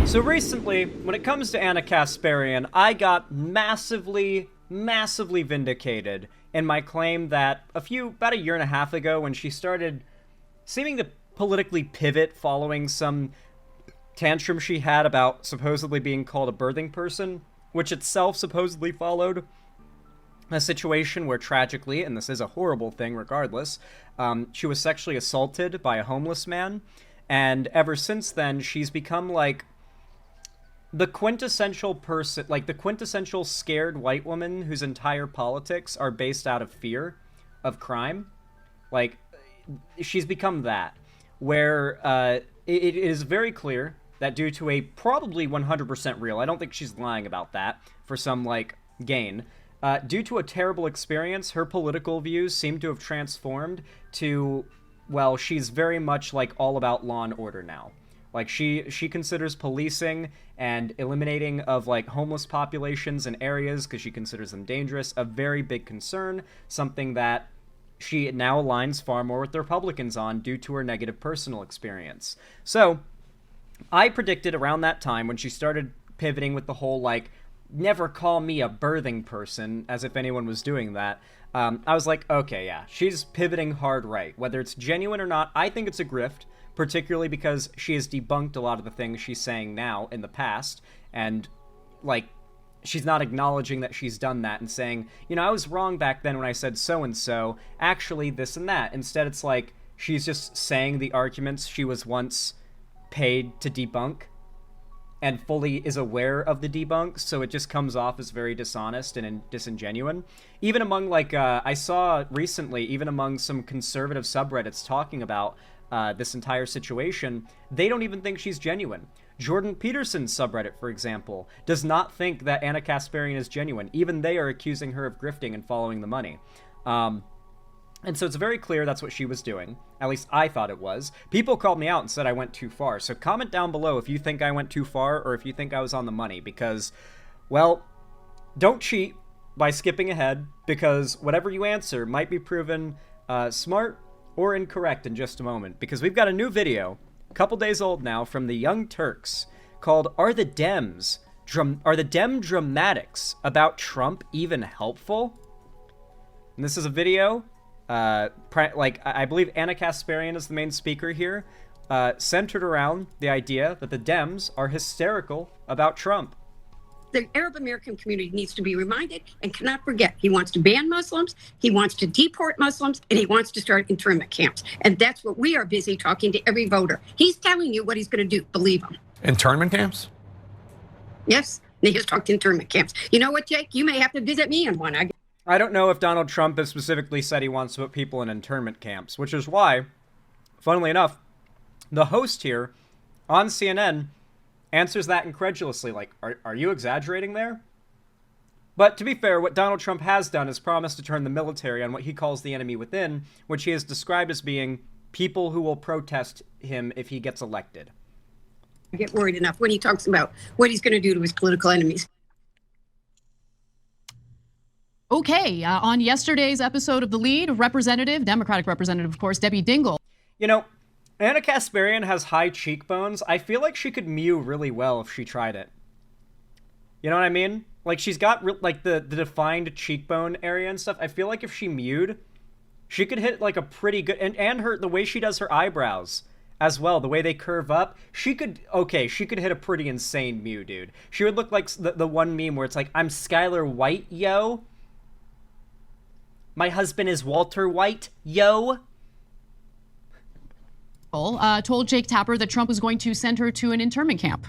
So recently, when it comes to Ana Kasparian, I got massively vindicated in my claim that about a year and a half ago, when she started seeming to politically pivot following some tantrum she had about supposedly being called a birthing person, which itself supposedly followed a situation where tragically, and this is a horrible thing regardless, she was sexually assaulted by a homeless man, and ever since then, she's become like the quintessential person, like the quintessential scared white woman whose entire politics are based out of fear of crime. Like, she's become that, where it is very clear that due to a probably 100% real, I don't think she's lying about that for some, like, gain, due to a terrible experience, her political views seem to have transformed to, well, she's very much, like, all about law and order now. Like, she considers policing and eliminating of, like, homeless populations in areas, because she considers them dangerous, a very big concern, something that she now aligns far more with the Republicans on due to her negative personal experience. So, I predicted around that time, when she started pivoting with the whole, like, never call me a birthing person, as if anyone was doing that, I was like, okay, yeah, she's pivoting hard right. Whether it's genuine or not, I think it's a grift, particularly because she has debunked a lot of the things she's saying now in the past, and, like, she's not acknowledging that she's done that and saying, you know, I was wrong back then when I said so-and-so, actually this and that. Instead, it's like, she's just saying the arguments she was once paid to debunk, and fully is aware of the debunks, so it just comes off as very dishonest and disingenuine. Even among, like, I saw recently, even among some conservative subreddits talking about this entire situation, they don't even think she's genuine. Jordan Peterson's subreddit, for example, does not think that Ana Kasparian is genuine. Even they are accusing her of grifting and following the money. And so it's very clear that's what she was doing. At least I thought it was. People called me out and said I went too far. So comment down below if you think I went too far or if you think I was on the money. Because, well, don't cheat by skipping ahead, because whatever you answer might be proven smart or incorrect in just a moment. Because we've got a new video, a couple days old now, from the Young Turks, called Are the Dem Dramatics About Trump Even Helpful? And this is a video, like, I believe Ana Kasparian is the main speaker here, centered around the idea that the Dems are hysterical about Trump. The Arab American community needs to be reminded and cannot forget. He wants to ban Muslims, he wants to deport Muslims, and he wants to start internment camps. And that's what we are busy talking to every voter. He's telling you what he's going to do. Believe him. Internment camps? Yes, he has talked internment camps. You know what, Jake? You may have to visit me in one. I don't know if Donald Trump has specifically said he wants to put people in internment camps, which is why, funnily enough, the host here on CNN answers that incredulously, like, are you exaggerating there? But to be fair, what Donald Trump has done is promise to turn the military on what he calls the enemy within, which he has described as being people who will protest him if he gets elected. I get worried enough when he talks about what he's going to do to his political enemies. Okay, on yesterday's episode of The Lead, Democratic Representative, of course, Debbie Dingell. You know, Ana Kasparian has high cheekbones. I feel like she could mew really well if she tried it. You know what I mean? Like, she's got, like, the defined cheekbone area and stuff. I feel like if she mewed, she could hit, like, a pretty good... And the way she does her eyebrows as well, the way they curve up, she could hit a pretty insane mew, dude. She would look like the one meme where it's like, I'm Skylar White, yo. My husband is Walter White, yo. Told Jake Tapper that Trump was going to send her to an internment camp.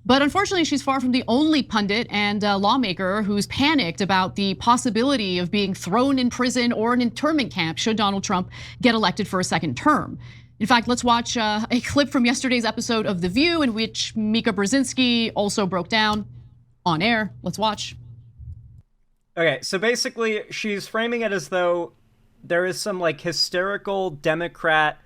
But unfortunately, she's far from the only pundit and lawmaker who's panicked about the possibility of being thrown in prison or an internment camp should Donald Trump get elected for a second term. In fact, let's watch a clip from yesterday's episode of The View in which Mika Brzezinski also broke down on air. Let's watch. Okay, so basically, she's framing it as though there is some, like, hysterical Democrat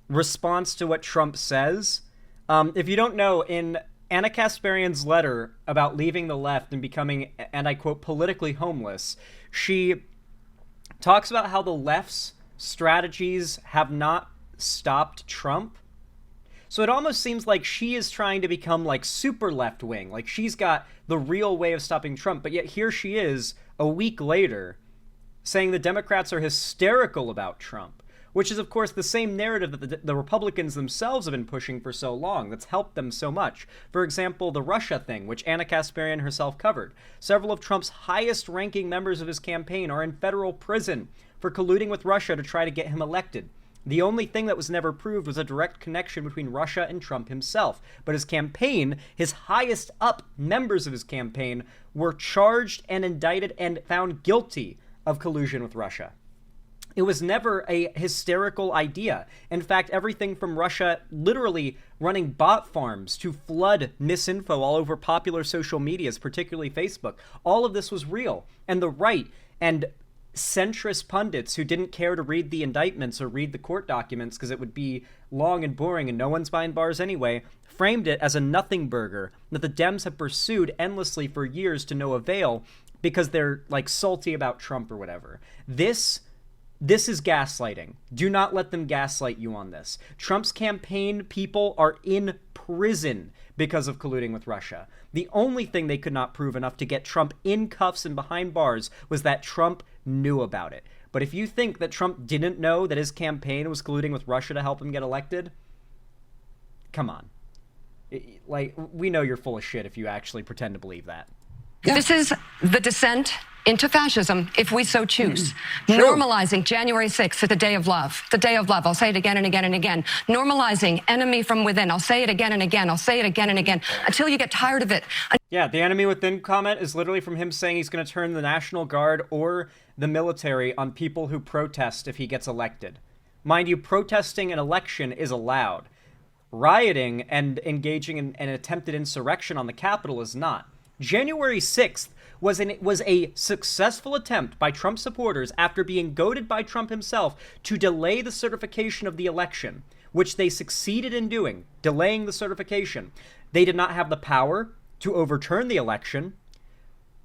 response to what Trump says. If you don't know, in Ana Kasparian's letter about leaving the left and becoming, and I quote, politically homeless, she talks about how the left's strategies have not stopped Trump. So it almost seems like she is trying to become like super left wing, like she's got the real way of stopping Trump, but yet here she is a week later saying the Democrats are hysterical about Trump, which is of course the same narrative that the Republicans themselves have been pushing for so long that's helped them so much. For example, the Russia thing, which Ana Kasparian herself covered. Several of Trump's highest ranking members of his campaign are in federal prison for colluding with Russia to try to get him elected. The only thing that was never proved was a direct connection between Russia and Trump himself. But his campaign, his highest up members of his campaign, were charged and indicted and found guilty of collusion with Russia. It was never a hysterical idea. In fact, everything from Russia literally running bot farms to flood misinfo all over popular social medias, particularly Facebook, all of this was real. And the right and centrist pundits who didn't care to read the indictments or read the court documents because it would be long and boring and no one's behind bars anyway, framed it as a nothing burger that the Dems have pursued endlessly for years to no avail because they're like salty about Trump or whatever. This is gaslighting. Do not let them gaslight you on this. Trump's campaign people are in prison because of colluding with Russia. The only thing they could not prove enough to get Trump in cuffs and behind bars was that Trump knew about it. But if you think that Trump didn't know that his campaign was colluding with Russia to help him get elected, come on. Like, we know you're full of shit if you actually pretend to believe that. This is the descent into fascism, if we so choose. Normalizing January 6th as the day of love. The day of love. I'll say it again and again and again. Normalizing enemy from within. I'll say it again and again. I'll say it again and again until you get tired of it. Yeah, the enemy within comment is literally from him saying he's going to turn the National Guard or the military on people who protest if he gets elected. Mind you, protesting an election is allowed. Rioting and engaging in an attempted insurrection on the Capitol is not. January 6th was a successful attempt by Trump supporters after being goaded by Trump himself to delay the certification of the election, which they succeeded in doing, delaying the certification. They did not have the power to overturn the election,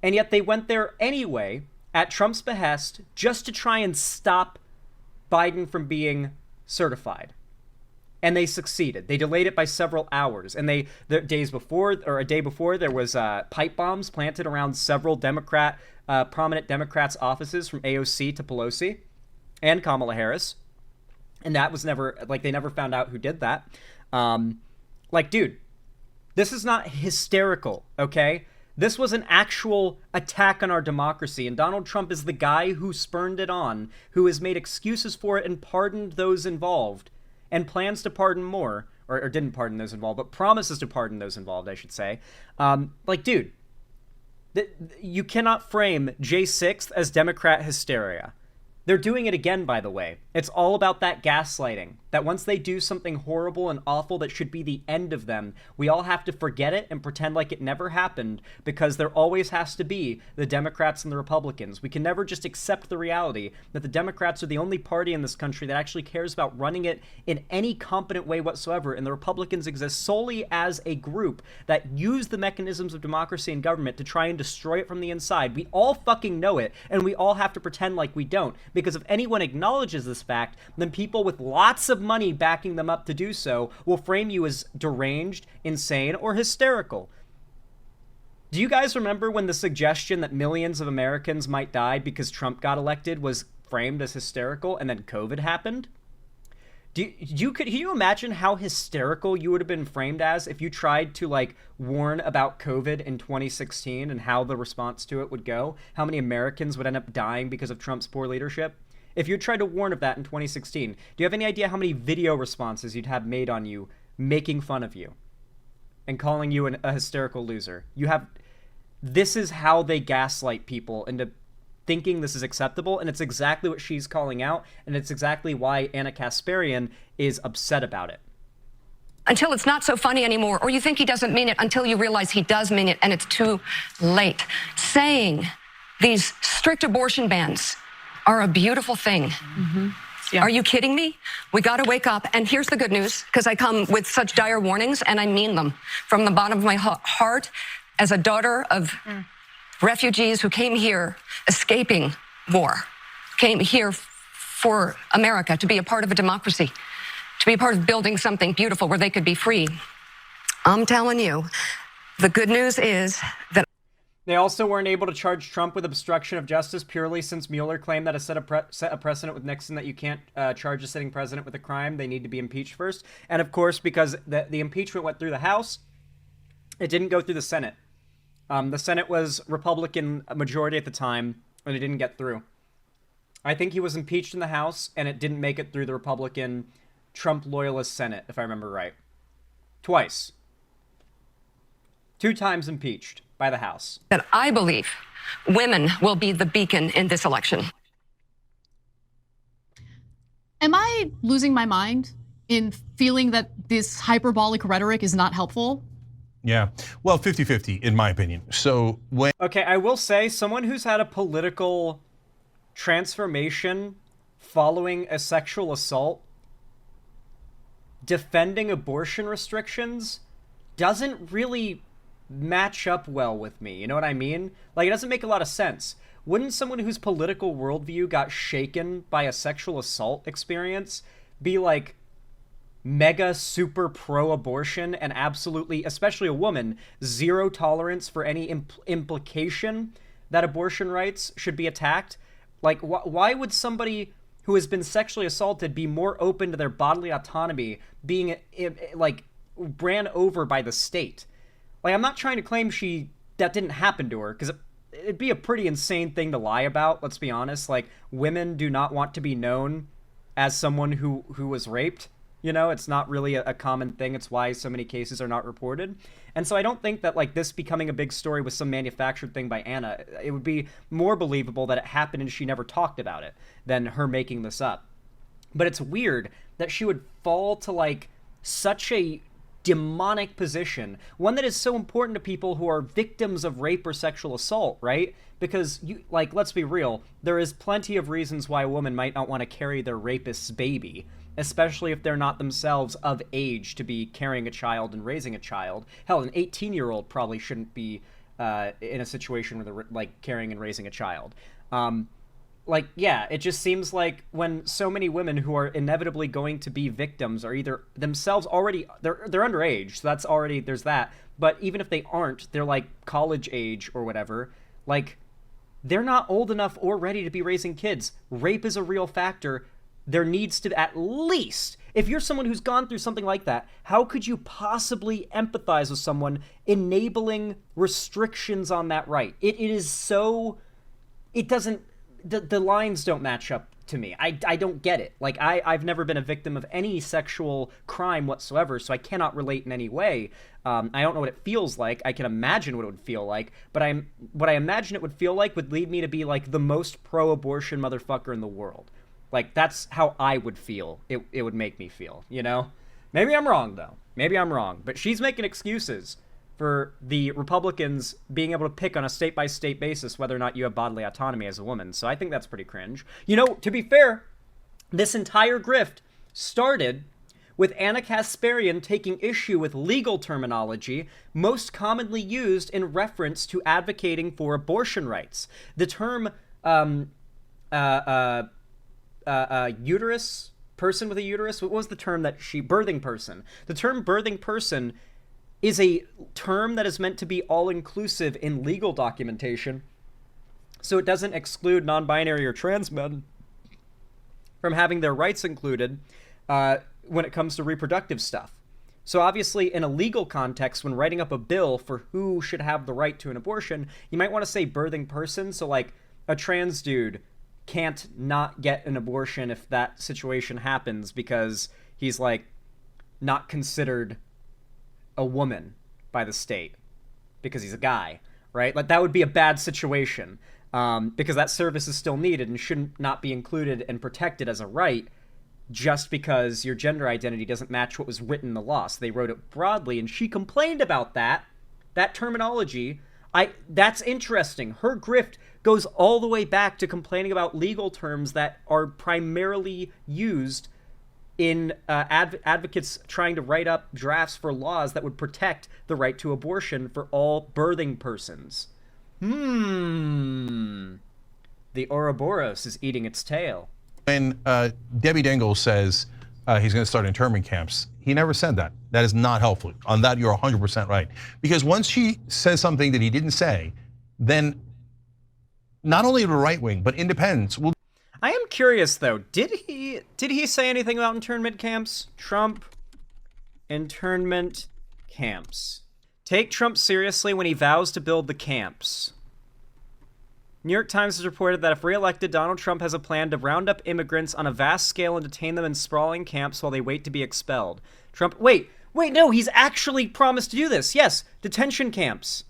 and yet they went there anyway at Trump's behest just to try and stop Biden from being certified. And they succeeded. They delayed it by several hours. And a day before, there was pipe bombs planted around several prominent Democrats' offices from AOC to Pelosi and Kamala Harris. And that was never, like, they never found out who did that. Dude, this is not hysterical, okay? This was an actual attack on our democracy. And Donald Trump is the guy who spurned it on, who has made excuses for it and pardoned those involved. And plans to pardon more, or didn't pardon those involved, but promises to pardon those involved, I should say. Dude, you cannot frame J6 as Democrat hysteria. They're doing it again, by the way. It's all about that gaslighting, that once they do something horrible and awful that should be the end of them, we all have to forget it and pretend like it never happened, because there always has to be the Democrats and the Republicans. We can never just accept the reality that the Democrats are the only party in this country that actually cares about running it in any competent way whatsoever, and the Republicans exist solely as a group that use the mechanisms of democracy and government to try and destroy it from the inside. We all fucking know it, and we all have to pretend like we don't, because if anyone acknowledges this fact, then people with lots of money backing them up to do so will frame you as deranged, insane, or hysterical. Do you guys remember when the suggestion that millions of Americans might die because Trump got elected was framed as hysterical, and then COVID happened? Can you imagine how hysterical you would have been framed as if you tried to warn about COVID in 2016 and how the response to it would go? How many Americans would end up dying because of Trump's poor leadership? If you tried to warn of that in 2016, do you have any idea how many video responses you'd have made on you making fun of you and calling you a hysterical loser? This is how they gaslight people into thinking this is acceptable, and it's exactly what she's calling out, and it's exactly why Ana Kasparian is upset about it. Until it's not so funny anymore, or you think he doesn't mean it until you realize he does mean it, and it's too late. Saying these strict abortion bans are a beautiful thing. Mm-hmm. Yeah. Are you kidding me? We got to wake up. And here's the good news, because I come with such dire warnings, and I mean them from the bottom of my heart as a daughter of refugees who came here escaping war, came here for America to be a part of a democracy. to be a part of building something beautiful where they could be free. I'm telling you, the good news is that they also weren't able to charge Trump with obstruction of justice purely since Mueller claimed that set a precedent with Nixon that you can't charge a sitting president with a crime. They need to be impeached first. And of course, because the impeachment went through the House, it didn't go through the Senate. The Senate was Republican majority at the time, and it didn't get through. I think he was impeached in the House, and it didn't make it through the Republican Trump loyalist Senate, if I remember right. Twice. 2 times impeached by the House. That I believe women will be the beacon in this election. Am I losing my mind in feeling that this hyperbolic rhetoric is not helpful? Yeah, well, 50-50 in my opinion. So when... Okay, I will say, someone who's had a political transformation following a sexual assault, defending abortion restrictions doesn't really match up well with me. You know what I mean? Like, it doesn't make a lot of sense. Wouldn't someone whose political worldview got shaken by a sexual assault experience be like mega super pro-abortion and absolutely, especially a woman, zero tolerance for any implication that abortion rights should be attacked? Like, why would somebody who has been sexually assaulted be more open to their bodily autonomy being, like, ran over by the state? Like, I'm not trying to claim that didn't happen to her, because it'd be a pretty insane thing to lie about, let's be honest. Like, women do not want to be known as someone who was raped. You know, it's not really a common thing. It's why so many cases are not reported. And so I don't think that, like, this becoming a big story was some manufactured thing by Ana. It would be more believable that it happened and she never talked about it than her making this up. But it's weird that she would fall to, like, such a demonic position, one that is so important to people who are victims of rape or sexual assault, right? Because, let's be real, there is plenty of reasons why a woman might not want to carry their rapist's baby, especially if they're not themselves of age to be carrying a child and raising a child. Hell, an 18-year-old probably shouldn't be in a situation where they're, like, carrying and raising a child. Yeah, it just seems like when so many women who are inevitably going to be victims are either themselves already, they're underage, so that's already, there's that. But even if they aren't, they're like college age or whatever, like, they're not old enough or ready to be raising kids. Rape is a real factor. There needs to, at least, if you're someone who's gone through something like that, how could you possibly empathize with someone enabling restrictions on that right? It is so, it doesn't, the lines don't match up to me. I don't get it. Like, I've never been a victim of any sexual crime whatsoever, so I cannot relate in any way. I don't know what it feels like. I can imagine what it would feel like, but what I imagine it would feel like would lead me to be, like, the most pro-abortion motherfucker in the world. Like, that's how I would feel. It would make me feel, you know? Maybe I'm wrong, though. Maybe I'm wrong. But she's making excuses for the Republicans being able to pick on a state-by-state basis whether or not you have bodily autonomy as a woman. So I think that's pretty cringe. You know, to be fair, this entire grift started with Ana Kasparian taking issue with legal terminology most commonly used in reference to advocating for abortion rights. The term uterus, person with a uterus, what was the term that birthing person. The term birthing person is a term that is meant to be all-inclusive in legal documentation, so it doesn't exclude non-binary or trans men from having their rights included when it comes to reproductive stuff. So obviously, in a legal context, when writing up a bill for who should have the right to an abortion, you might want to say birthing person, so like a trans dude can't not get an abortion if that situation happens because he's, like, not considered a woman by the state because he's a guy, right? Like, that would be a bad situation because that service is still needed and shouldn't not be included and protected as a right just because your gender identity doesn't match what was written in the law. So they wrote it broadly, and she complained about that terminology. That's interesting. Her grift goes all the way back to complaining about legal terms that are primarily used in advocates trying to write up drafts for laws that would protect the right to abortion for all birthing persons. The Ouroboros is eating its tail. When Debbie Dingell says he's going to start internment camps. He never said that. That is not helpful. On that, you're 100% right. Because once she says something that he didn't say, then not only the right wing, but independents will. I am curious though, did he say anything about internment camps? Trump, internment camps. Take Trump seriously when he vows to build the camps. New York Times has reported that if re-elected, Donald Trump has a plan to round up immigrants on a vast scale and detain them in sprawling camps while they wait to be expelled. Trump, wait, no, he's actually promised to do this. Yes, detention camps.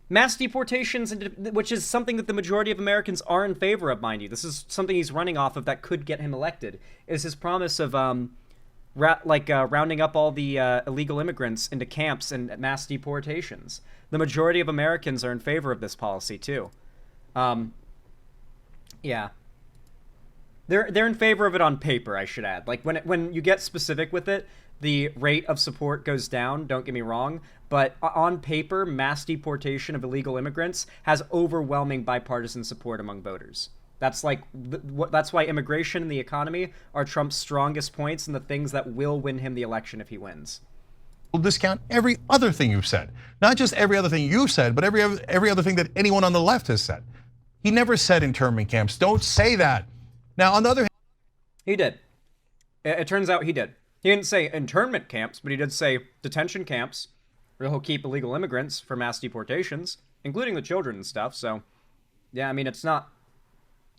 Mass deportations, which is something that the majority of Americans are in favor of, mind you. This is something he's running off of that could get him elected, is his promise of rounding up all the illegal immigrants into camps and mass deportations. The majority of Americans are in favor of this policy, too. Yeah. They're in favor of it on paper, I should add. Like, when you get specific with it, the rate of support goes down, don't get me wrong, but on paper, mass deportation of illegal immigrants has overwhelming bipartisan support among voters. That's that's why immigration and the economy are Trump's strongest points and the things that will win him the election if he wins. Will discount every other thing you've said. Not just every other thing you've said, but every other thing that anyone on the left has said. He never said internment camps. Don't say that. Now, on the other hand, he did. It turns out he did. He didn't say internment camps, but he did say detention camps, where he'll keep illegal immigrants for mass deportations, including the children and stuff. So, yeah, I mean, it's not.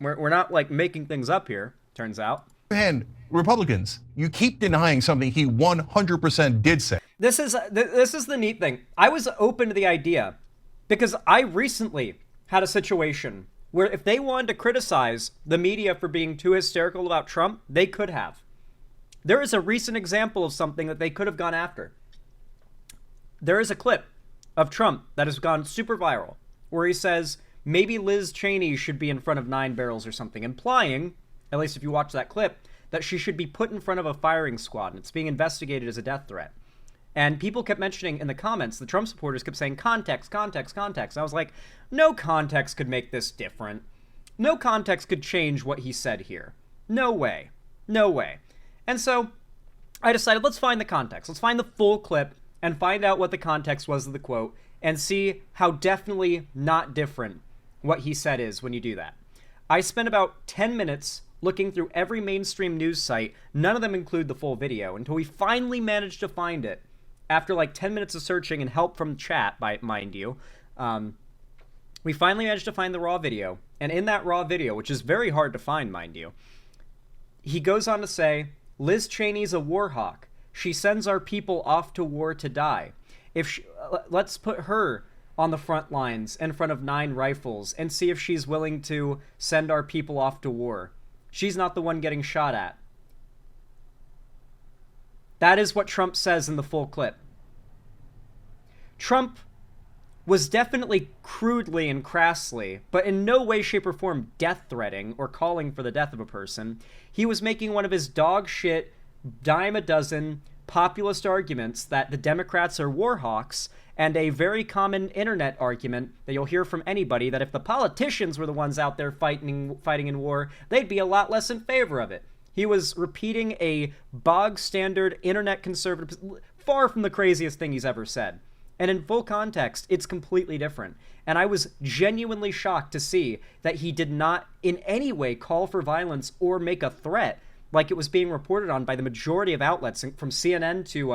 We're not like making things up here. Turns out. And Republicans, you keep denying something he 100% did say. This is the neat thing. I was open to the idea because I recently had a situation where if they wanted to criticize the media for being too hysterical about Trump, they could have. There is a recent example of something that they could have gone after. There is a clip of Trump that has gone super viral where he says maybe Liz Cheney should be in front of 9 barrels or something, implying, at least if you watch that clip, that she should be put in front of a firing squad and it's being investigated as a death threat. And people kept mentioning in the comments, the Trump supporters kept saying context, context, context. And I was like, no context could make this different. No context could change what he said here. No way. No way. And so I decided, let's find the context. Let's find the full clip and find out what the context was of the quote and see how definitely not different what he said is when you do that. I spent about 10 minutes looking through every mainstream news site. None of them include the full video until we finally managed to find it. After like 10 minutes of searching and help from chat, mind you, we finally managed to find the raw video. And in that raw video, which is very hard to find, mind you, he goes on to say, Liz Cheney's a war hawk. She sends our people off to war to die. Let's put her on the front lines in front of 9 rifles and see if she's willing to send our people off to war. She's not the one getting shot at. That is what Trump says in the full clip. Trump was definitely crudely and crassly, but in no way, shape, or form death-threatening or calling for the death of a person. He was making one of his dog shit, dime-a-dozen populist arguments that the Democrats are war hawks, and a very common internet argument that you'll hear from anybody that if the politicians were the ones out there fighting in war, they'd be a lot less in favor of it. He was repeating a bog-standard internet conservative, far from the craziest thing he's ever said. And in full context, it's completely different. And I was genuinely shocked to see that he did not in any way call for violence or make a threat like it was being reported on by the majority of outlets, from CNN to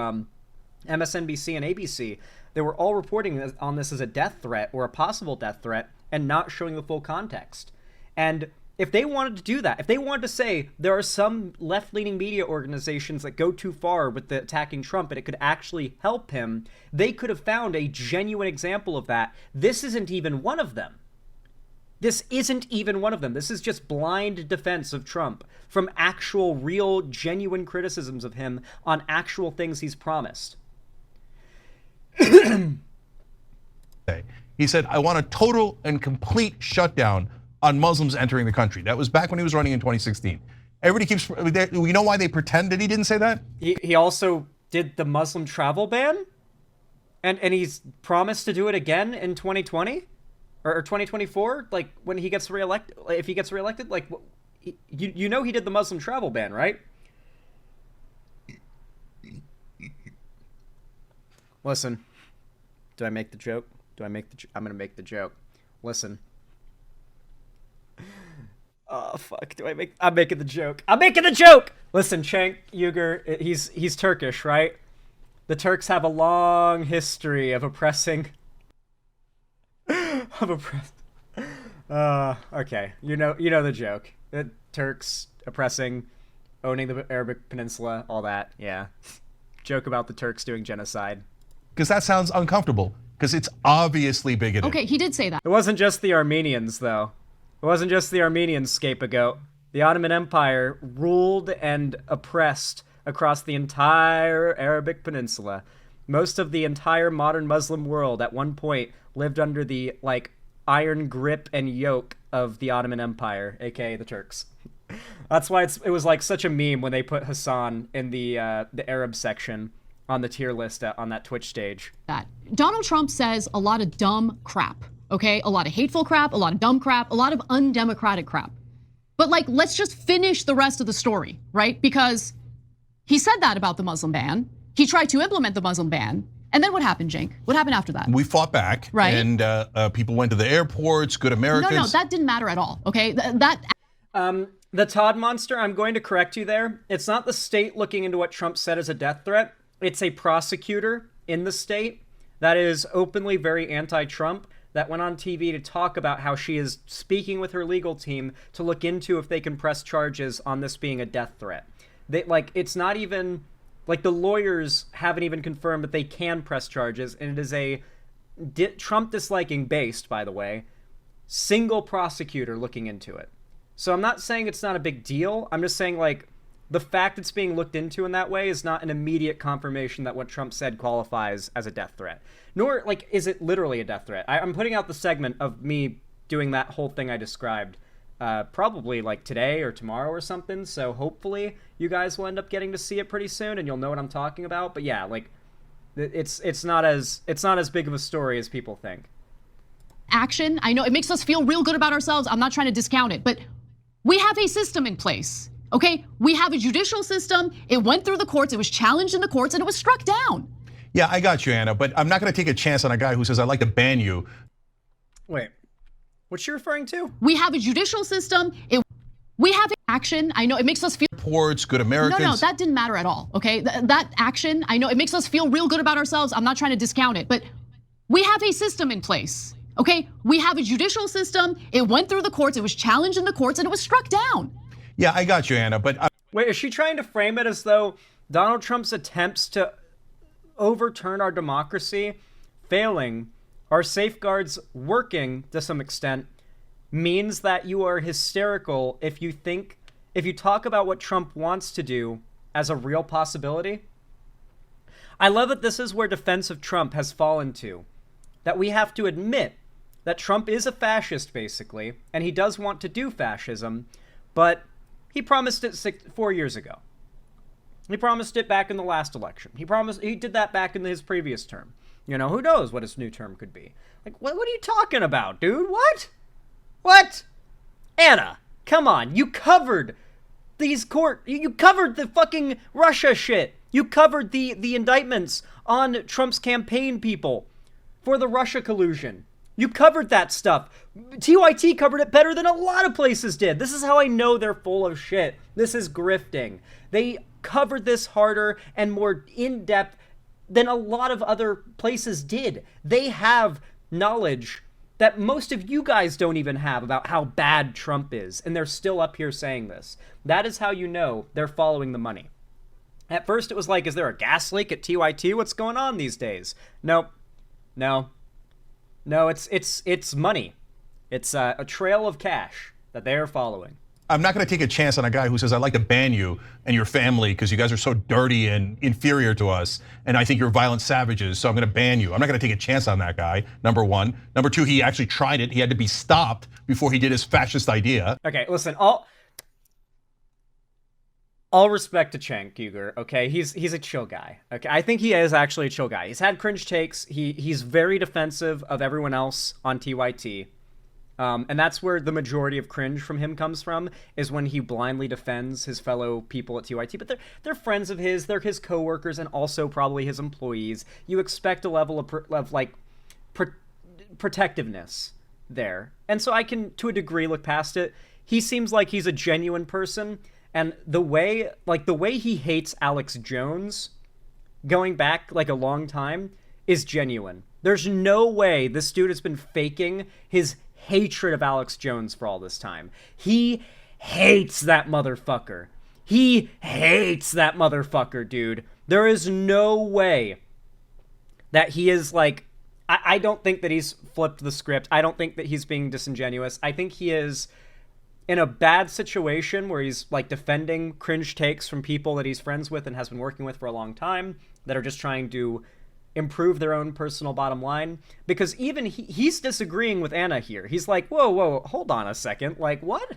MSNBC and ABC. They were all reporting on this as a death threat or a possible death threat and not showing the full context. And if they wanted to do that, if they wanted to say there are some left-leaning media organizations that go too far with the attacking Trump and it could actually help him, they could have found a genuine example of that. This isn't even one of them. This isn't even one of them. This is just blind defense of Trump from actual, real, genuine criticisms of him on actual things he's promised. He said, I want a total and complete shutdown on Muslims entering the country. That was back when he was running in 2016. Everybody keeps, we know why they pretend that he didn't say that? He also did the Muslim travel ban? And he's promised to do it again in 2020? Or 2024? Like, when he gets reelected, if he gets reelected? Like, you know he did the Muslim travel ban, right? Listen. Do I make the joke? I'm gonna make the joke. Listen. Oh, fuck. I'm making the joke. I'm making the joke! Listen, Cenk Uygur, he's Turkish, right? The Turks have a long history of oppressing... okay. You know the joke. The Turks oppressing, owning the Arabic Peninsula, all that, yeah. Joke about the Turks doing genocide. Because that sounds uncomfortable. Because it's obviously bigoted. Okay, he did say that. It wasn't just the Armenians, though. It wasn't just the Armenians scapegoat. The Ottoman Empire ruled and oppressed across the entire Arabic Peninsula. Most of the entire modern Muslim world at one point lived under the, like, iron grip and yoke of the Ottoman Empire, aka the Turks. That's why it was like such a meme when they put Hassan in the Arab section on the tier list on that Twitch stage. That Donald Trump says a lot of dumb crap, okay? A lot of hateful crap, a lot of dumb crap, a lot of undemocratic crap. But like, let's just finish the rest of the story, right? Because he said that about the Muslim ban. He tried to implement the Muslim ban. And then what happened, Cenk? What happened after that? We fought back, right? And people went to the airports, good Americans. No, that didn't matter at all, okay? The Todd Monster, I'm going to correct you there. It's not the state looking into what Trump said as a death threat. It's a prosecutor in the state that is openly very anti-Trump that went on TV to talk about how she is speaking with her legal team to look into if they can press charges on this being a death threat. It's not even, like, the lawyers haven't even confirmed that they can press charges, and it is a Trump disliking based, by the way, single prosecutor looking into it. So I'm not saying it's not a big deal. I'm just saying, like, the fact it's being looked into in that way is not an immediate confirmation that what Trump said qualifies as a death threat. Nor, like, is it literally a death threat. I'm putting out the segment of me doing that whole thing I described probably, like, today or tomorrow or something. So hopefully you guys will end up getting to see it pretty soon and you'll know what I'm talking about. But yeah, like, it's not as big of a story as people think. Action, I know it makes us feel real good about ourselves. I'm not trying to discount it, but we have a system in place. Okay, we have a judicial system. It went through the courts. It was challenged in the courts and it was struck down. Yeah, I got you, Anna, but I'm not going to take a chance on a guy who says, I'd like to ban you. Wait, what's she referring to? We have a judicial system. We have action. I know it makes us feel. Reports, good Americans. No, that didn't matter at all. Okay, that action, I know it makes us feel real good about ourselves. I'm not trying to discount it, but we have a system in place. Okay, we have a judicial system. It went through the courts. It was challenged in the courts and it was struck down. Yeah, I got you, Anna, but wait, is she trying to frame it as though Donald Trump's attempts to overturn our democracy, failing, our safeguards working to some extent, means that you are hysterical if you talk about what Trump wants to do as a real possibility? I love that this is where defense of Trump has fallen to, that we have to admit that Trump is a fascist, basically, and he does want to do fascism, but he promised it 4 years ago. He promised it back in the last election. He did that back in his previous term. You know, who knows what his new term could be? Like, what are you talking about, dude? What? Anna, come on. You covered you covered the fucking Russia shit. You covered the indictments on Trump's campaign people for the Russia collusion. You covered that stuff. TYT covered it better than a lot of places did. This is how I know they're full of shit. This is grifting. They covered this harder and more in-depth than a lot of other places did. They have knowledge that most of you guys don't even have about how bad Trump is, and they're still up here saying this. That is how you know they're following the money. At first it was like, is there a gas leak at TYT? What's going on these days? Nope. No, it's money. It's a trail of cash that they are following. I'm not going to take a chance on a guy who says, I'd like to ban you and your family because you guys are so dirty and inferior to us, and I think you're violent savages, so I'm going to ban you. I'm not going to take a chance on that guy, number one. Number two, he actually tried it. He had to be stopped before he did his fascist idea. Okay, listen, all respect to Cenk Uygur, okay? He's a chill guy, okay? I think he is actually a chill guy. He's had cringe takes. He's very defensive of everyone else on TYT. And that's where the majority of cringe from him comes from, is when he blindly defends his fellow people at TYT. But they're friends of his, they're his coworkers, and also probably his employees. You expect a level of protectiveness there. And so I can, to a degree, look past it. He seems like he's a genuine person, and the way he hates Alex Jones, going back like a long time, is genuine. There's no way this dude has been faking his hatred of Alex Jones for all this time. He hates that motherfucker. He hates that motherfucker, dude. There is no way that he is like, I don't think that he's flipped the script. I don't think that he's being disingenuous. I think he is in a bad situation where he's like defending cringe takes from people that he's friends with and has been working with for a long time that are just trying to improve their own personal bottom line. Because even he's disagreeing with Ana here. He's like, whoa, hold on a second. Like, what?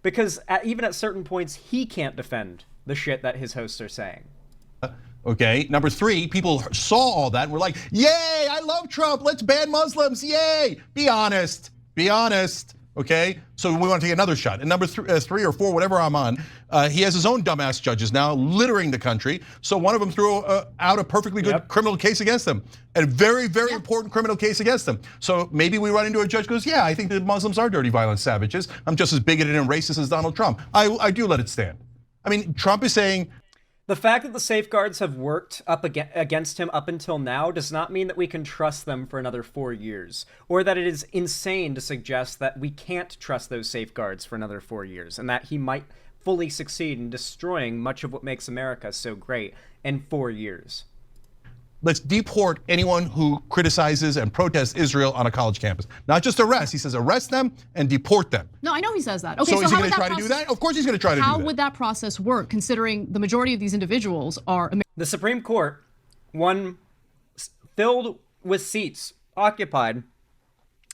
Because even at certain points, he can't defend the shit that his hosts are saying. Okay, number 3, people saw all that and were like, yay, I love Trump, let's ban Muslims, yay. Be honest, okay? So we want to take another shot. And number 3 or 4, whatever I'm on, he has his own dumbass judges now littering the country. So one of them threw out a perfectly good criminal case against them. A very, very important criminal case against them. So maybe we run into a judge who goes, yeah, I think that Muslims are dirty, violent savages. I'm just as bigoted and racist as Donald Trump. I do let it stand. I mean, Trump is saying, the fact that the safeguards have worked up against him up until now does not mean that we can trust them for another 4 years, or that it is insane to suggest that we can't trust those safeguards for another 4 years, and that he might fully succeed in destroying much of what makes America so great in 4 years. Let's deport anyone who criticizes and protests Israel on a college campus. Not just arrest. He says arrest them and deport them. No, I know he says that. Okay, so is he going to try to do that? Of course he's going to try to do that. How would that process work, considering the majority of these individuals are The Supreme Court, one filled with seats occupied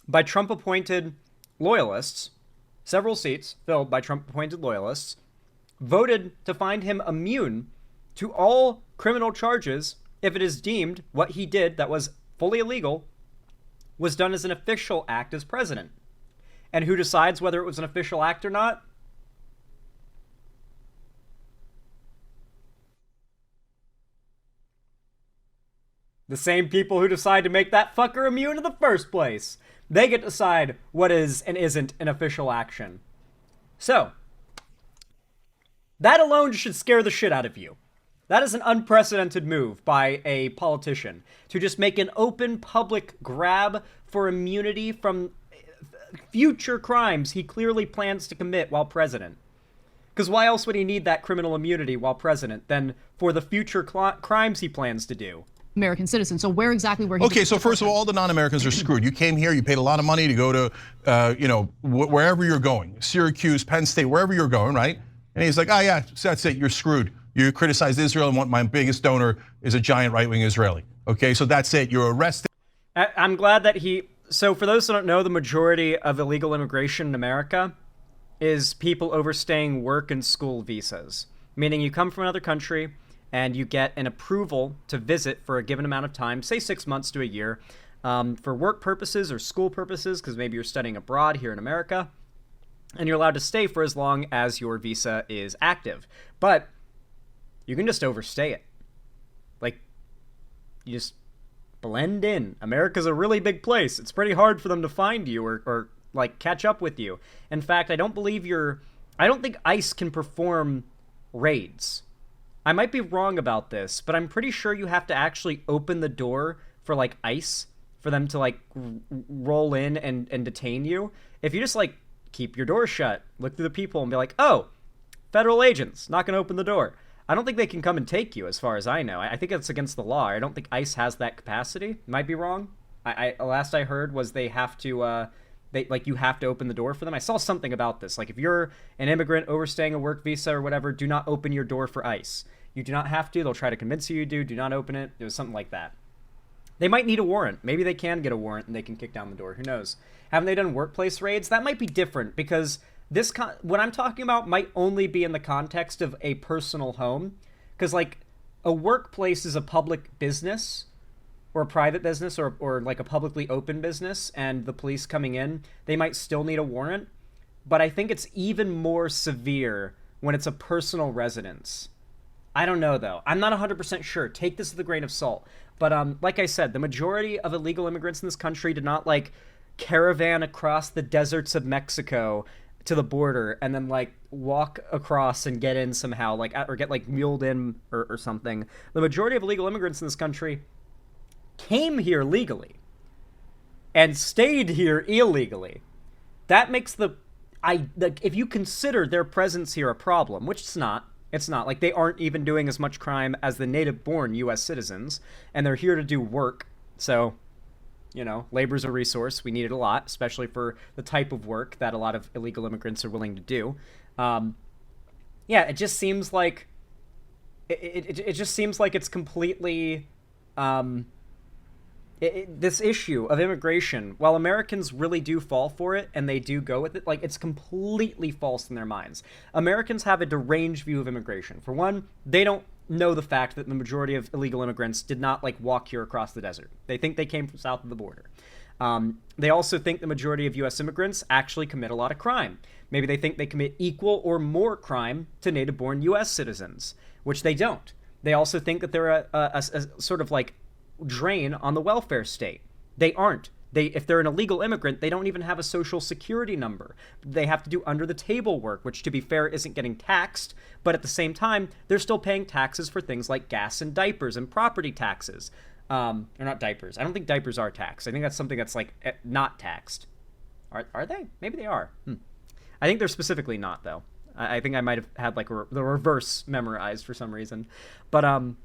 by Trump-appointed loyalists, several seats filled by Trump-appointed loyalists, voted to find him immune to all criminal charges if it is deemed what he did that was fully illegal was done as an official act as president. And who decides whether it was an official act or not? The same people who decide to make that fucker immune in the first place. They get to decide what is and isn't an official action. So, that alone should scare the shit out of you. That is an unprecedented move by a politician to just make an open public grab for immunity from future crimes he clearly plans to commit while president. Because why else would he need that criminal immunity while president than for the future crimes he plans to do? American citizens. So where exactly were he? Okay, so first of all the non-Americans are screwed. You came here, you paid a lot of money to go to, wherever you're going, Syracuse, Penn State, wherever you're going, right? And he's like, oh yeah, that's it, you're screwed. You criticized Israel and what my biggest donor is a giant right-wing Israeli. Okay, so that's it, you're arrested. I'm glad that so for those who don't know, the majority of illegal immigration in America is people overstaying work and school visas. Meaning you come from another country and you get an approval to visit for a given amount of time, say 6 months to a year, for work purposes or school purposes, because maybe you're studying abroad here in America, and you're allowed to stay for as long as your visa is active. But you can just overstay it. Like, you just blend in. America's a really big place. It's pretty hard for them to find you or like catch up with you. In fact, I don't think ICE can perform raids. I might be wrong about this, but I'm pretty sure you have to actually open the door for like ICE for them to like roll in and detain you. If you just like keep your door shut, look through the people and be like, oh, federal agents, not gonna open the door. I don't think they can come and take you, as far as I know. I think it's against the law. I don't think ICE has that capacity. Might be wrong. Last I heard was they have to, you have to open the door for them. I saw something about this. Like, if you're an immigrant overstaying a work visa or whatever, do not open your door for ICE. You do not have to. They'll try to convince you do. Do not open it. It was something like that. They might need a warrant. Maybe they can get a warrant and they can kick down the door. Who knows? Haven't they done workplace raids? That might be different because what I'm talking about might only be in the context of a personal home, because like a workplace is a public business or a private business or like a publicly open business and the police coming in, they might still need a warrant. But I think it's even more severe when it's a personal residence. I don't know, though. I'm not 100% sure. Take this with a grain of salt. But like I said, the majority of illegal immigrants in this country did not, like, caravan across the deserts of Mexico to the border and then, like, walk across and get in somehow, like, or get, like, muled in or something. The majority of illegal immigrants in this country came here legally and stayed here illegally. That makes if you consider their presence here a problem, which it's not like they aren't even doing as much crime as the native-born U.S. citizens, and they're here to do work. So, you know, labor's a resource. We need it a lot, especially for the type of work that a lot of illegal immigrants are willing to do. Yeah, it just seems like it just seems like it's completely this issue of immigration, while Americans really do fall for it and they do go with it, like, it's completely false in their minds. Americans have a deranged view of immigration. For one, they don't know the fact that the majority of illegal immigrants did not, like, walk here across the desert. They think they came from south of the border. They also think the majority of U.S. immigrants actually commit a lot of crime. Maybe they think they commit equal or more crime to native-born U.S. citizens, which they don't. They also think that they're a sort of, like, drain on the welfare state. They aren't. If they're an illegal immigrant, they don't even have a social security number. They have to do under-the-table work, which, to be fair, isn't getting taxed, but at the same time, they're still paying taxes for things like gas and diapers and property taxes. Or not diapers. I don't think diapers are taxed. I think that's something that's, like, not taxed. Are they? Maybe they are. I think they're specifically not, though. I think I might have had, like, the reverse memorized for some reason. But,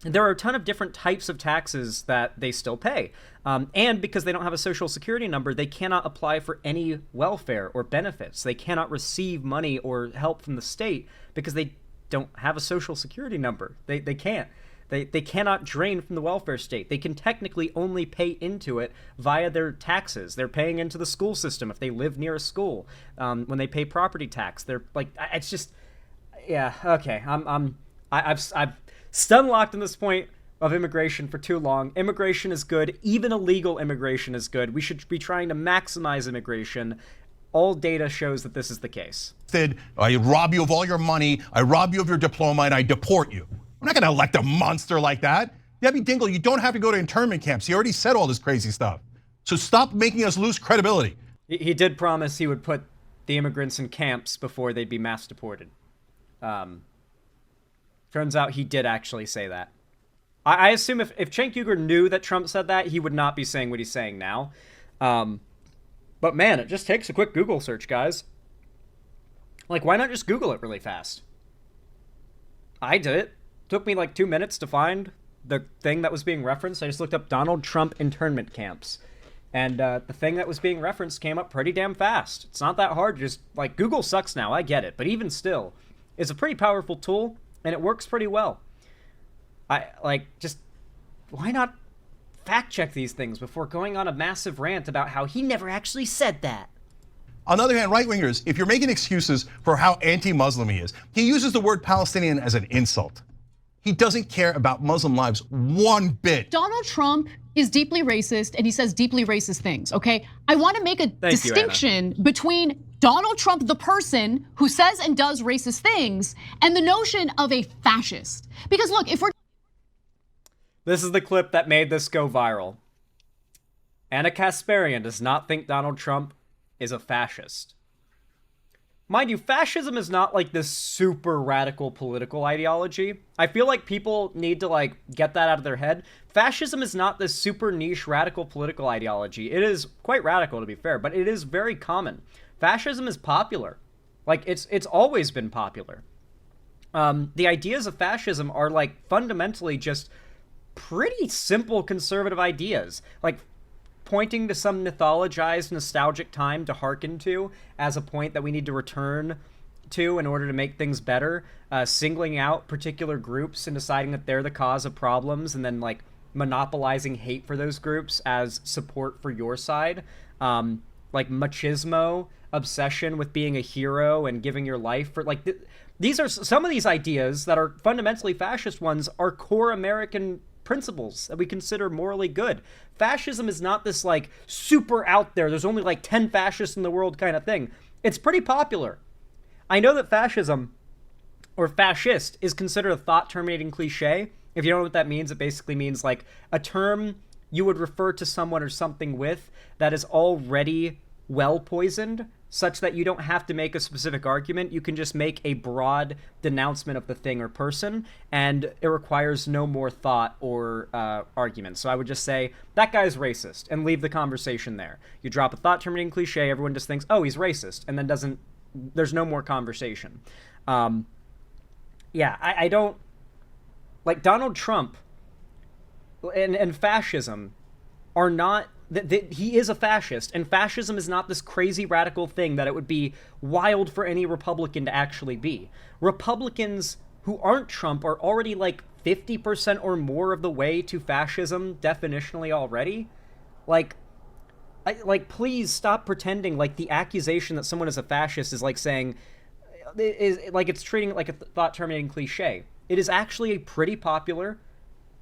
there are a ton of different types of taxes that they still pay. And because they don't have a social security number, they cannot apply for any welfare or benefits. They cannot receive money or help from the state because they don't have a social security number. They can't. They cannot drain from the welfare state. They can technically only pay into it via their taxes. They're paying into the school system if they live near a school. When they pay property tax, they're like, it's just, yeah, okay. I've stun-locked in this point of immigration for too long. Immigration is good. Even illegal immigration is good. We should be trying to maximize immigration. All data shows that this is the case. I rob you of all your money, I rob you of your diploma, and I deport you. I'm not gonna elect a monster like that. Debbie Dingle, you don't have to go to internment camps. He already said all this crazy stuff. So stop making us lose credibility. He did promise he would put the immigrants in camps before they'd be mass deported. Turns out he did actually say that. I assume if Cenk Uygur knew that Trump said that, he would not be saying what he's saying now. But man, it just takes a quick Google search, guys. Like, why not just Google it really fast? I did it. Took me like 2 minutes to find the thing that was being referenced. I just looked up Donald Trump internment camps. And the thing that was being referenced came up pretty damn fast. It's not that hard. Just, like, Google sucks now, I get it. But even still, it's a pretty powerful tool. And it works pretty well. Why not fact check these things before going on a massive rant about how he never actually said that? On the other hand, right-wingers, if you're making excuses for how anti-Muslim he is, he uses the word Palestinian as an insult. He doesn't care about Muslim lives one bit. Donald Trump is deeply racist and he says deeply racist things, okay? I want to make a distinction between Donald Trump, the person who says and does racist things, and the notion of a fascist. Because look, if we're... This is the clip that made this go viral. Ana Kasparian does not think Donald Trump is a fascist. Mind you, fascism is not like this super radical political ideology. I feel like people need to like get that out of their head. Fascism is not this super niche radical political ideology. It is quite radical, to be fair, but it is very common. Fascism is popular. Like, it's always been popular. The ideas of fascism are like fundamentally just pretty simple conservative ideas. Like, pointing to some mythologized, nostalgic time to hearken to as a point that we need to return to in order to make things better, singling out particular groups and deciding that they're the cause of problems, and then like monopolizing hate for those groups as support for your side, like machismo, obsession with being a hero and giving your life for these are some of these ideas that are fundamentally fascist ones are core American principles that we consider morally good. Fascism is not this like super out there, there's only like 10 fascists in the world kind of thing. It's pretty popular. I know that fascism or fascist is considered a thought-terminating cliche. If you don't know what that means, it basically means like a term you would refer to someone or something with that is already well poisoned, such that you don't have to make a specific argument. You can just make a broad denouncement of the thing or person, and it requires no more thought or argument. So I would just say, that guy's racist, and leave the conversation there. You drop a thought-terminating cliche, everyone just thinks, oh, he's racist, and then there's no more conversation. Yeah, I don't... Like, Donald Trump and fascism are not... he is a fascist, and fascism is not this crazy radical thing that it would be wild for any Republican to actually be. Republicans who aren't Trump are already like 50% or more of the way to fascism definitionally already. Like, please stop pretending like the accusation that someone is a fascist is like saying, is like it's treating it like a thought-terminating cliche. It is actually a pretty popular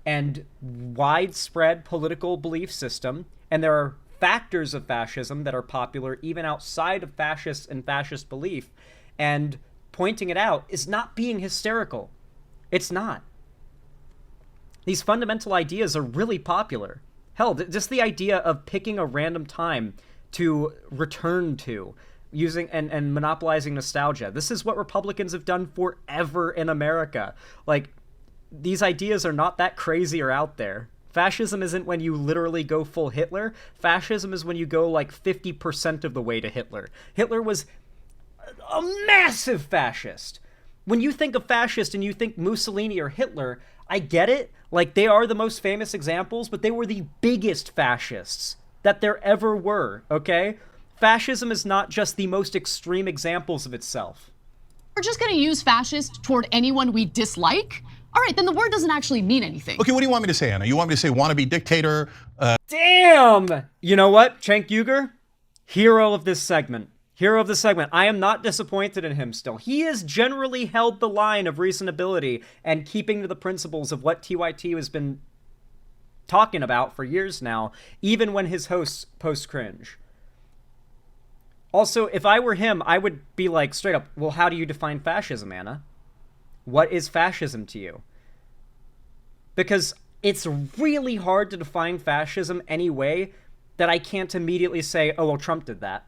and widespread political belief system, and there are factors of fascism that are popular even outside of fascists and fascist belief, and pointing it out is not being hysterical. It's not. These fundamental ideas are really popular. Hell, just the idea of picking a random time to return to, using and monopolizing nostalgia. This is what Republicans have done forever in America. Like, these ideas are not that crazy or out there. Fascism isn't when you literally go full Hitler. Fascism is when you go like 50% of the way to Hitler. Hitler was a massive fascist. When you think of fascist and you think Mussolini or Hitler, I get it. Like, they are the most famous examples, but they were the biggest fascists that there ever were, okay? Fascism is not just the most extreme examples of itself. We're just going to use fascist toward anyone we dislike? All right, then the word doesn't actually mean anything. Okay, what do you want me to say, Anna? You want me to say wannabe dictator? Damn! You know what, Cenk Uygur? Hero of this segment. Hero of the segment. I am not disappointed in him still. He has generally held the line of reasonability and keeping to the principles of what TYT has been talking about for years now, even when his hosts post cringe. Also, if I were him, I would be like, straight up, well, how do you define fascism, Anna? What is fascism to you? Because it's really hard to define fascism any way that I can't immediately say, oh, well, Trump did that.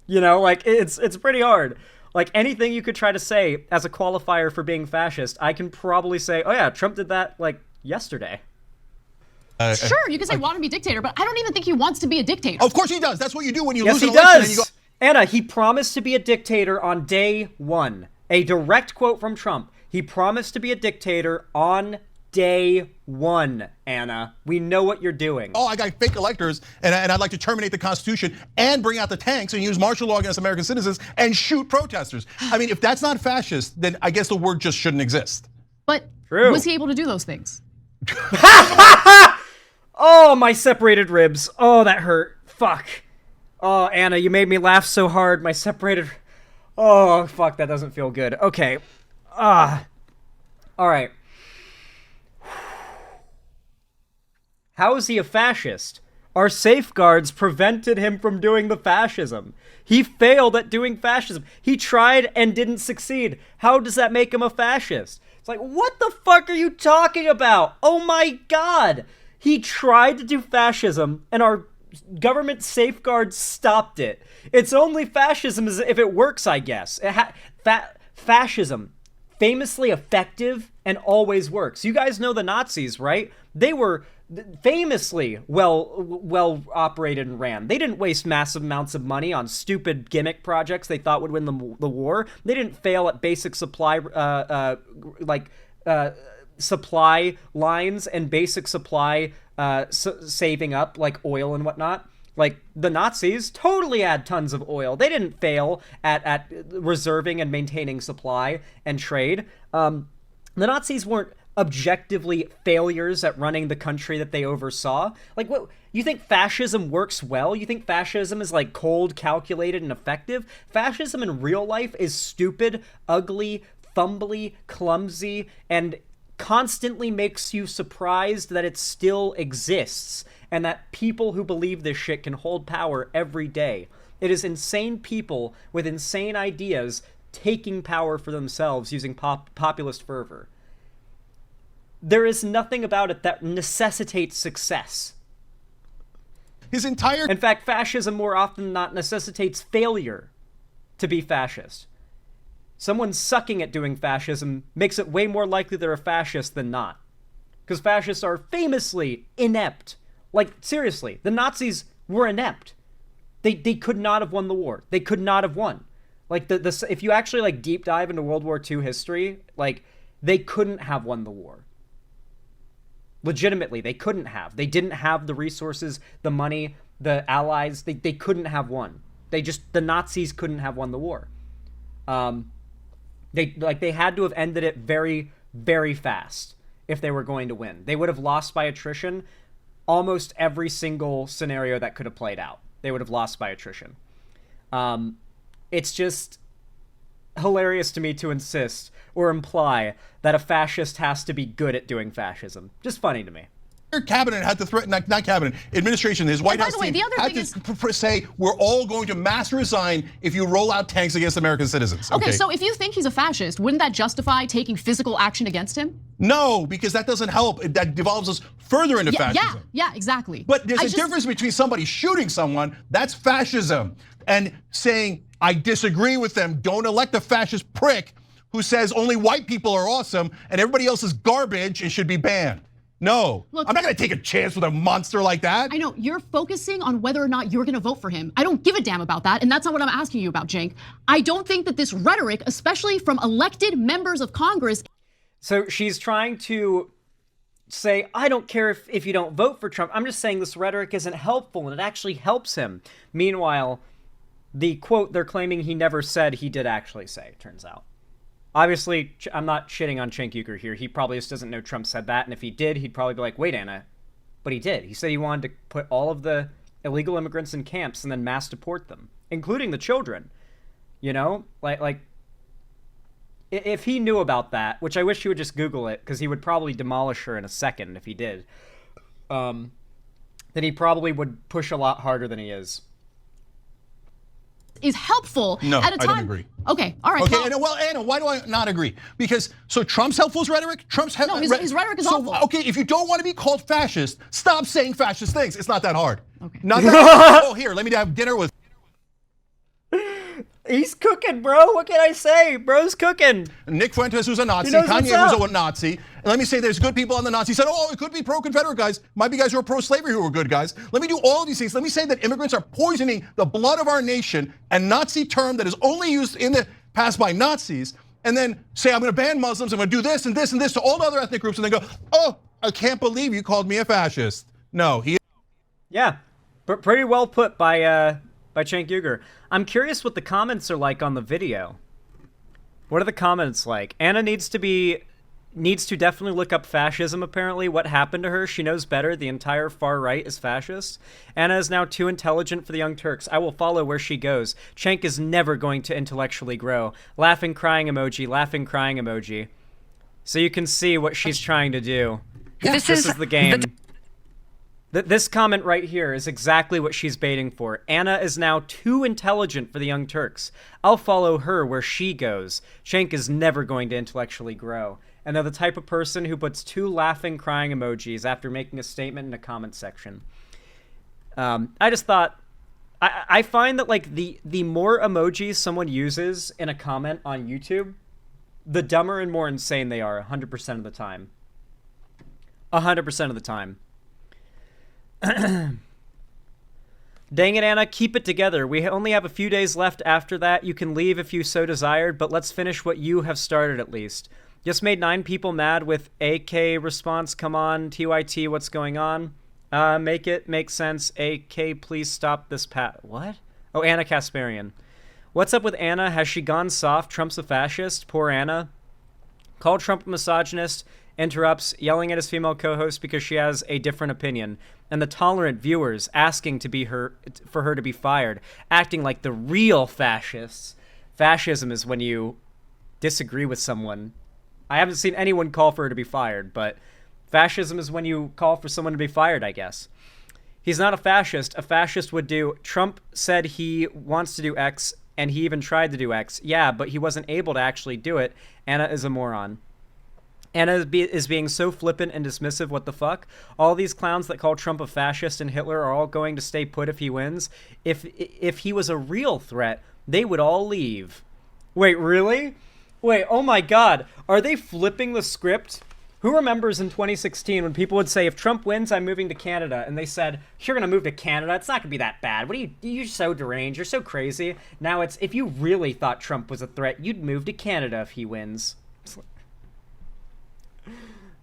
You know, like, it's pretty hard. Like, anything you could try to say as a qualifier for being fascist, I can probably say, oh yeah, Trump did that, like, yesterday. Sure, you can say wannabe dictator, but I don't even think he wants to be a dictator. Of course he does. That's what you do when you Yes, lose an he election. does. And you go, Anna, he promised to be a dictator on day one. A direct quote from Trump. He promised to be a dictator on day one, Anna. We know what you're doing. oh, I got fake electors, and I'd like to terminate the Constitution and bring out the tanks and use martial law against American citizens and shoot protesters. I mean, if that's not fascist, then I guess the word just shouldn't exist. But True. was he able to do those things? Oh, my separated ribs. Oh, that hurt. Fuck. Oh, Anna, you made me laugh so hard. My separated... Oh, fuck, that doesn't feel good. Okay. All right. How is he a fascist? Our safeguards prevented him from doing the fascism. He failed at doing fascism. He tried and didn't succeed. How does that make him a fascist? It's like, what the fuck are you talking about? Oh my God. He tried to do fascism and our government safeguards stopped it. It's only fascism if it works, I guess. Fascism, famously effective and always works. You guys know the Nazis, right? They were famously well operated and ran. They didn't waste massive amounts of money on stupid gimmick projects they thought would win the war. They didn't fail at basic supply supply lines and basic supply saving up, like oil and whatnot. Like, the Nazis totally had tons of oil. They didn't fail at reserving and maintaining supply and trade. The Nazis weren't objectively failures at running the country that they oversaw. Like, what, you think fascism works well? You think fascism is like cold, calculated, and effective? Fascism in real life is stupid, ugly, fumbly, clumsy, and constantly makes you surprised that it still exists and that people who believe this shit can hold power every day. It is insane people with insane ideas taking power for themselves using populist fervor. There is nothing about it that necessitates success. In fact, fascism more often than not necessitates failure to be fascist. Someone sucking at doing fascism makes it way more likely they're a fascist than not. Because fascists are famously inept. Like, seriously, the Nazis were inept. They could not have won the war. They could not have won. Like, if you actually, like, deep dive into World War II history, like, they couldn't have won the war. Legitimately, they couldn't have. They didn't have the resources, the money, the allies. They couldn't have won. The Nazis couldn't have won the war. They had to have ended it very, very fast if they were going to win. They would have lost by attrition almost every single scenario that could have played out. They would have lost by attrition. It's just hilarious to me to insist or imply that a fascist has to be good at doing fascism. Just funny to me. Cabinet had to threaten, not cabinet, administration, his White House team had to say, we're all going to mass resign if you roll out tanks against American citizens. Okay, so if you think he's a fascist, wouldn't that justify taking physical action against him? No, because that doesn't help. That devolves us further into fascism. Yeah, exactly. But there's a difference between somebody shooting someone, that's fascism, and saying, I disagree with them, don't elect a fascist prick who says only white people are awesome and everybody else is garbage and should be banned. No, look, I'm not gonna take a chance with a monster like that. I know, you're focusing on whether or not you're gonna vote for him. I don't give a damn about that, and that's not what I'm asking you about, Cenk. I don't think that this rhetoric, especially from elected members of Congress. So she's trying to say, I don't care if you don't vote for Trump. I'm just saying this rhetoric isn't helpful, and it actually helps him. Meanwhile, the quote they're claiming he never said, he did actually say, turns out. Obviously, I'm not shitting on Cenk Uygur here. He probably just doesn't know Trump said that, and if he did, he'd probably be like, wait, Anna. But he did. He said he wanted to put all of the illegal immigrants in camps and then mass deport them, including the children. You know? Like, if he knew about that, which I wish he would just Google it, because he would probably demolish her in a second if he did, then he probably would push a lot harder than he is. Is helpful no, at a time. I don't agree. Okay, all right. Okay, Anna, why do I not agree? Because, so Trump's helpful is rhetoric? No, his rhetoric is awful. Okay, if you don't want to be called fascist, stop saying fascist things. It's not that hard. Okay. Not that oh, here, let me have dinner with. He's cooking, bro. What can I say? Bro's cooking. Nick Fuentes was a Nazi. Kanye was a Nazi. And let me say there's good people on the Nazi side. Oh, it could be pro-Confederate guys. Might be guys who are pro-slavery who are good guys. Let me do all of these things. Let me say that immigrants are poisoning the blood of our nation, a Nazi term that is only used in the past by Nazis, and then say I'm going to ban Muslims, I'm going to do this and this and this to all the other ethnic groups, and then go, oh, I can't believe you called me a fascist. No, he. Yeah, pretty well put by Cenk Uygur. I'm curious what the comments are like on the video. What are the comments like? Anna needs to definitely look up fascism, apparently. What happened to her? She knows better. The entire far right is fascist. Anna is now too intelligent for the Young Turks. I will follow where she goes. Cenk is never going to intellectually grow. Laughing, crying emoji, laughing, crying emoji. So you can see what she's trying to do. This is the game. This comment right here is exactly what she's baiting for. Anna is now too intelligent for the Young Turks. I'll follow her where she goes. Cenk is never going to intellectually grow. And they're the type of person who puts 2 laughing, crying emojis after making a statement in a comment section. I just thought, I find that like the more emojis someone uses in a comment on YouTube, the dumber and more insane they are 100% of the time. 100% of the time. Dang it, Anna, keep it together. We only have a few days left after that. You can leave if you so desired, but let's finish what you have started at least. Just made 9 people mad with AK response. Come on, TYT, what's going on? Make it make sense. AK, please stop this What? Oh, Ana Kasparian. What's up with Anna? Has she gone soft? Trump's a fascist? Poor Anna. Called Trump a misogynist. Interrupts, yelling at his female co-host because she has a different opinion. And the tolerant viewers asking for her to be fired. Acting like the real fascists. Fascism is when you disagree with someone I haven't seen anyone call for her to be fired, but fascism is when you call for someone to be fired, I guess. He's not a fascist. A fascist would do... Trump said he wants to do X, and he even tried to do X. Yeah, but he wasn't able to actually do it. Anna is a moron. Anna is being so flippant and dismissive, what the fuck? All these clowns that call Trump a fascist and Hitler are all going to stay put if he wins. If he was a real threat, they would all leave. Wait, really? Wait, oh my god. Are they flipping the script? Who remembers in 2016 when people would say, if Trump wins, I'm moving to Canada, and they said, you're gonna move to Canada, it's not gonna be that bad. What are you're so deranged, you're so crazy. Now it's, if you really thought Trump was a threat, you'd move to Canada if he wins.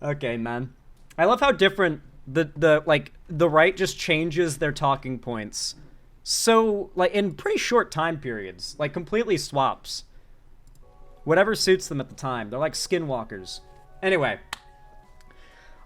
Okay, man. I love how different the right just changes their talking points. So, like, in pretty short time periods. Like, completely swaps. Whatever suits them at the time. They're like skinwalkers. Anyway.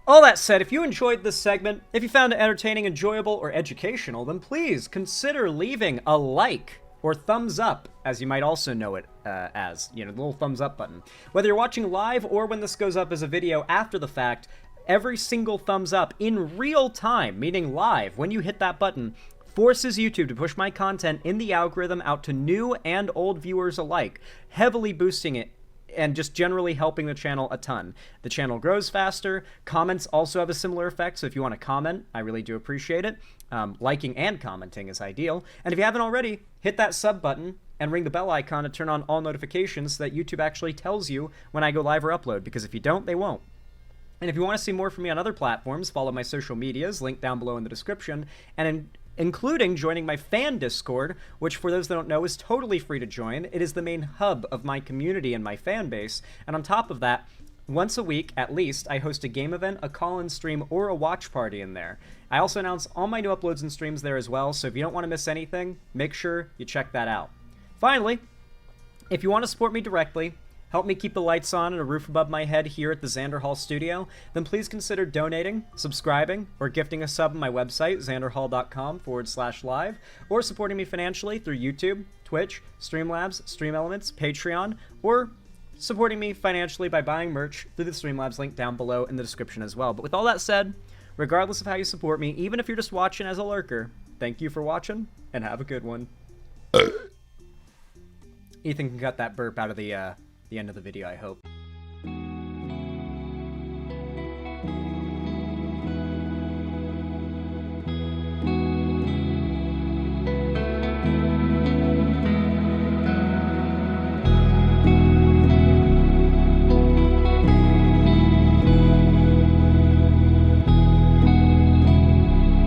All that said, if you enjoyed this segment, if you found it entertaining, enjoyable, or educational, then please consider leaving a like or thumbs up, as you might also know it as, you know, the little thumbs up button. Whether you're watching live or when this goes up as a video after the fact, every single thumbs up in real time, meaning live, when you hit that button, forces YouTube to push my content in the algorithm out to new and old viewers alike, heavily boosting it and just generally helping the channel a ton. The channel grows faster. Comments also have a similar effect, so if you want to comment, I really do appreciate it. Liking and commenting is ideal. And if you haven't already, hit that sub button and ring the bell icon to turn on all notifications so that YouTube actually tells you when I go live or upload, because if you don't, they won't. And if you want to see more from me on other platforms, follow my social medias, linked down below in the description, and including joining my fan Discord, which for those that don't know is totally free to join. It is the main hub of my community and my fan base, and on top of that, once a week at least, I host a game event, a call-in stream, or a watch party in there. I also announce all my new uploads and streams there as well, so if you don't want to miss anything, make sure you check that out. Finally, if you want to support me directly, help me keep the lights on and a roof above my head here at the Xander Hall studio, then please consider donating, subscribing, or gifting a sub on my website, xanderhall.com/live, or supporting me financially through YouTube, Twitch, Streamlabs, StreamElements, Patreon, or supporting me financially by buying merch through the Streamlabs link down below in the description as well. But with all that said, regardless of how you support me, even if you're just watching as a lurker, thank you for watching, and have a good one. Ethan can cut that burp out of the end of the video, I hope.